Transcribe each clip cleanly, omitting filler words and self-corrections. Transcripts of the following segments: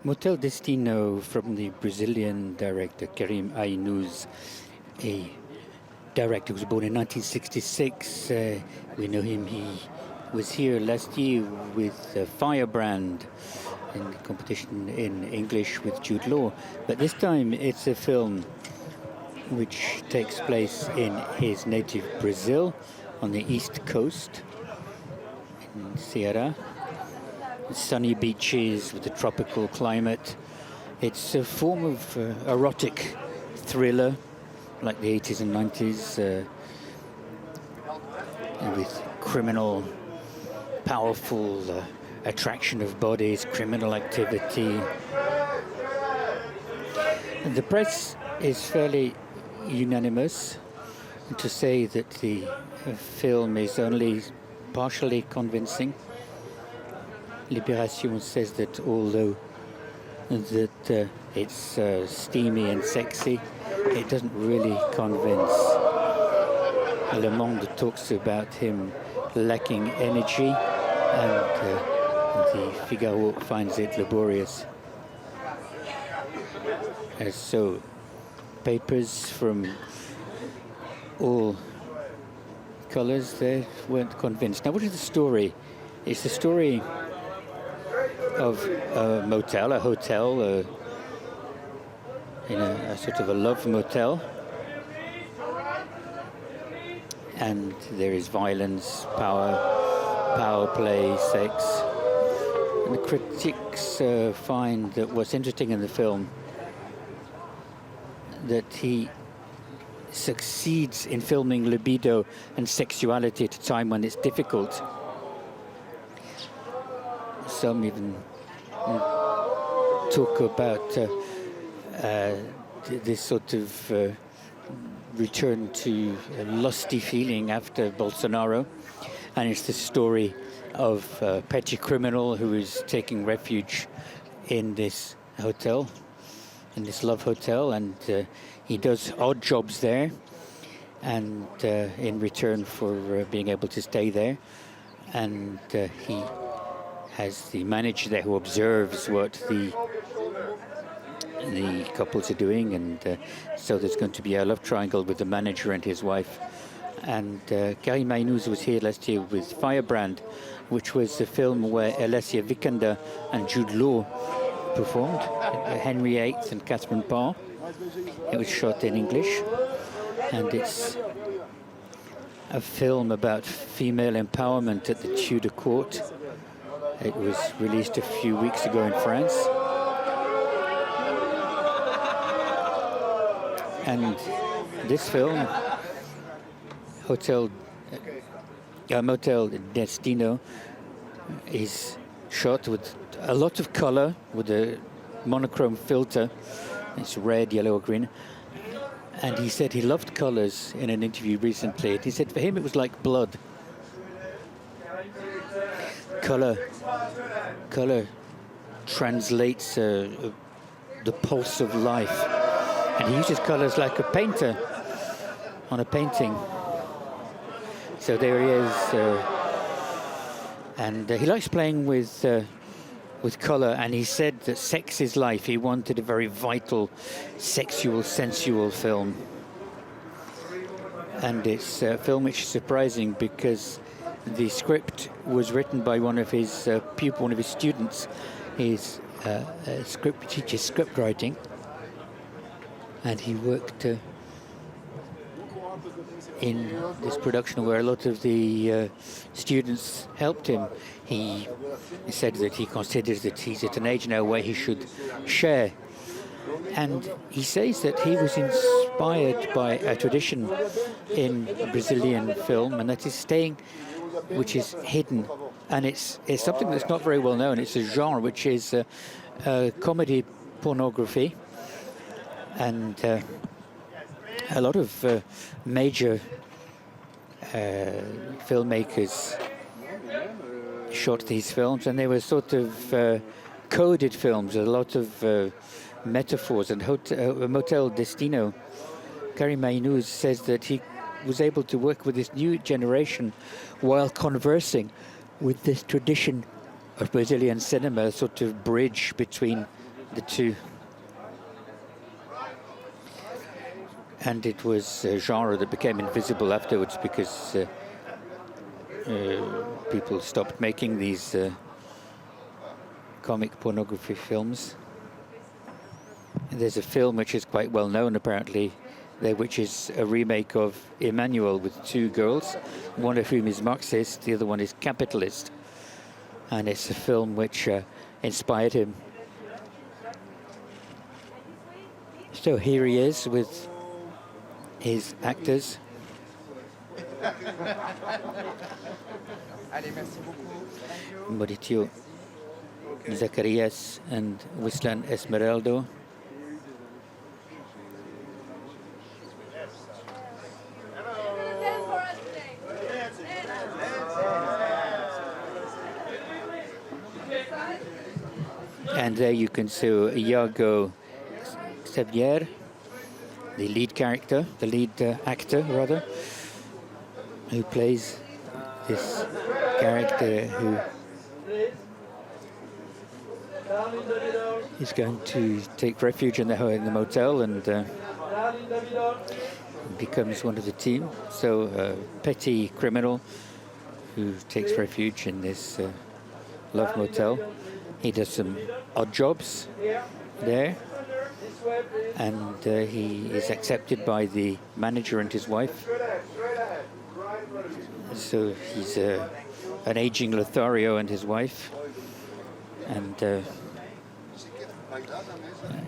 Motel Destino from the Brazilian director Karim Aïnouz, a director who was born in 1966. We know him, he was here last year with Firebrand in the competition in English with Jude Law. But this time it's a film which takes place in his native Brazil on the east coast in Ceará. Sunny beaches with a tropical climate. It's a form of erotic thriller like the 80s and 90s with criminal, powerful attraction of bodies, criminal activity. And the press is fairly unanimous to say that the film is only partially convincing. Libération says that although it's steamy and sexy, it doesn't really convince. Le Monde talks about him lacking energy, and the Figaro finds it laborious. So papers from all colors there weren't convinced. Now, what is the story? It's the story of a motel, a hotel, in a sort of a love motel, and there is violence, power play, sex. And the critics find that what's interesting in the film that he succeeds in filming libido and sexuality at a time when it's difficult. Some even talk about this sort of return to a lusty feeling after Bolsonaro. And it's the story of a petty criminal who is taking refuge in this hotel, in this love hotel, and he does odd jobs there, and in return for being able to stay there. And he has the manager there who observes what the couples are doing, and so there's going to be a love triangle with the manager and his wife. And Karim Aïnouz was here last year with Firebrand, which was a film where Alessia Vikander and Jude Law performed, Henry VIII and Catherine Parr. It was shot in English, and it's a film about female empowerment at the Tudor court. It was released a few weeks ago in France. And this film, Motel Destino, is shot with a lot of color, with a monochrome filter. It's red, yellow, or green. And he said he loved colors in an interview recently. He said for him it was like blood. Color translates the pulse of life. And he uses colors like a painter on a painting. So there he is. And he likes playing with color, and he said that sex is life. He wanted a very vital, sexual, sensual film. And it's a film which is surprising because the script was written by one of his pupils, one of his students. He's a script teacher, script writing, and he worked in this production where a lot of the students helped him. He said that he considers that he's at an age now where he should share. And he says that he was inspired by a tradition in Brazilian film, and that is staying, which is hidden. And it's something that's not very well known. It's a genre which is comedy pornography. And a lot of major filmmakers shot these films, and they were sort of coded films, a lot of metaphors. And Motel Destino, Karim Aïnouz says that he was able to work with this new generation while conversing with this tradition of Brazilian cinema, a sort of bridge between the two. And it was a genre that became invisible afterwards because people stopped making these comic pornography films. And there's a film which is quite well known apparently, which is a remake of Emmanuel with two girls, one of whom is Marxist, the other one is capitalist. And it's a film which inspired him. So here he is with his actors. Mauricio Zacarias and Wislan Esmeraldo. And there you can see Iago Xavier, the lead character, the lead actor rather, who plays this character who is going to take refuge in the motel and becomes one of the team. So a petty criminal who takes refuge in this love motel. He does some odd jobs there, and he is accepted by the manager and his wife. So he's an aging Lothario and his wife, and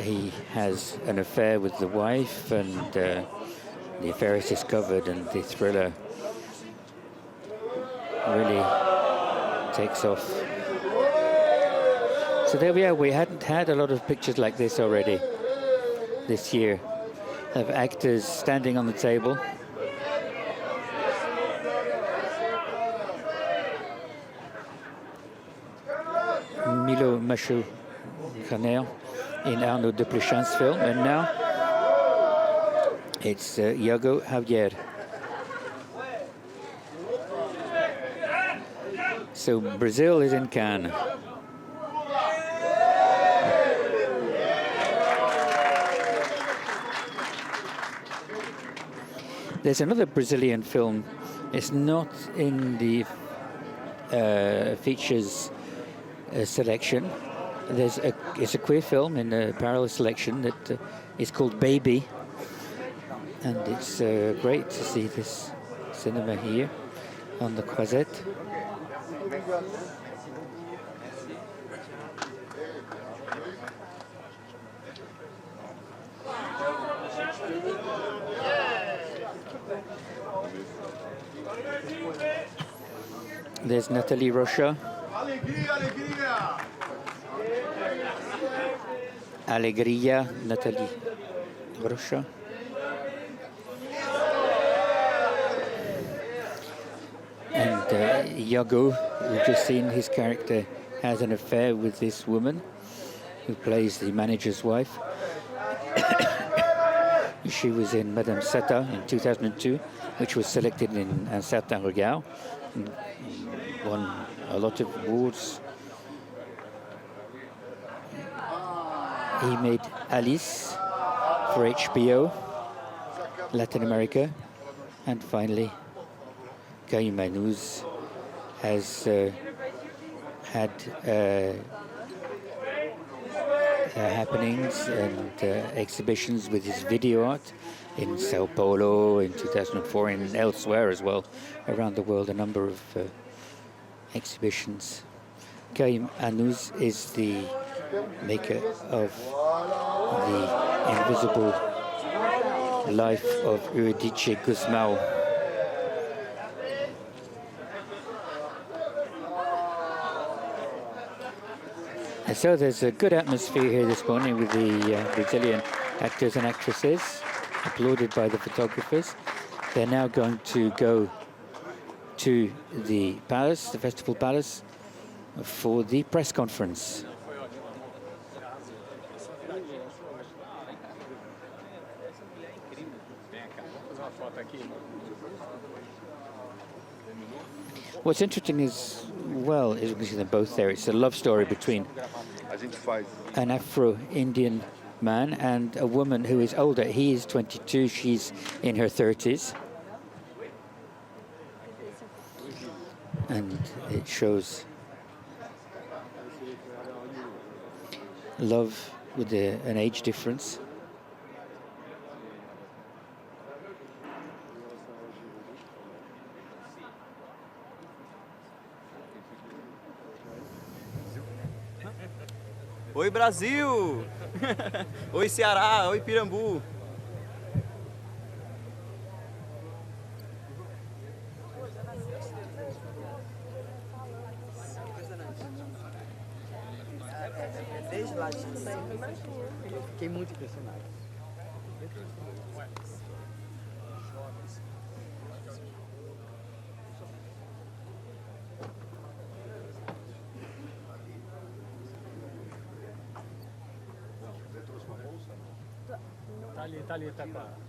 he has an affair with the wife, and the affair is discovered, and the thriller really takes off. So there we are. We hadn't had a lot of pictures like this already this year, of actors standing on the table. Milo Macho-Caner in Arnaud Desplechin's film, and now it's Iago Javier. So Brazil is in Cannes. There's another Brazilian film. It's not in the features selection. It's a queer film in a parallel selection that is called Baby, and it's great to see this cinema here on the Croisette. There's Nathalie Rocha. Alegria, Nathalie Rocha. And Iago, we've just seen his character has an affair with this woman who plays the manager's wife. She was in Madame Sata in 2002, which was selected in Un Certain Regard, and won a lot of awards. He made Alice for HBO, Latin America, and finally Karim Aïnouz has had happenings and exhibitions with his video art in Sao Paulo in 2004 and elsewhere as well around the world, a number of exhibitions. Karim Aïnouz is the maker of the Invisible Life of Eurydice Gusmão. And so there's a good atmosphere here this morning with the Brazilian actors and actresses, applauded by the photographers. They're now going to go to the palace, the Festival Palace, for the press conference. What's interesting is, well, as you can see them both there, it's a love story between an Afro-Indian man and a woman who is older. He is 22, she's in her 30s. And it shows love with an age difference. Oi, Brasil! Oi, Ceará! Oi, Pirambu! Desde lá de cima, eu fiquei muito impressionado. Tá ali, tá com a...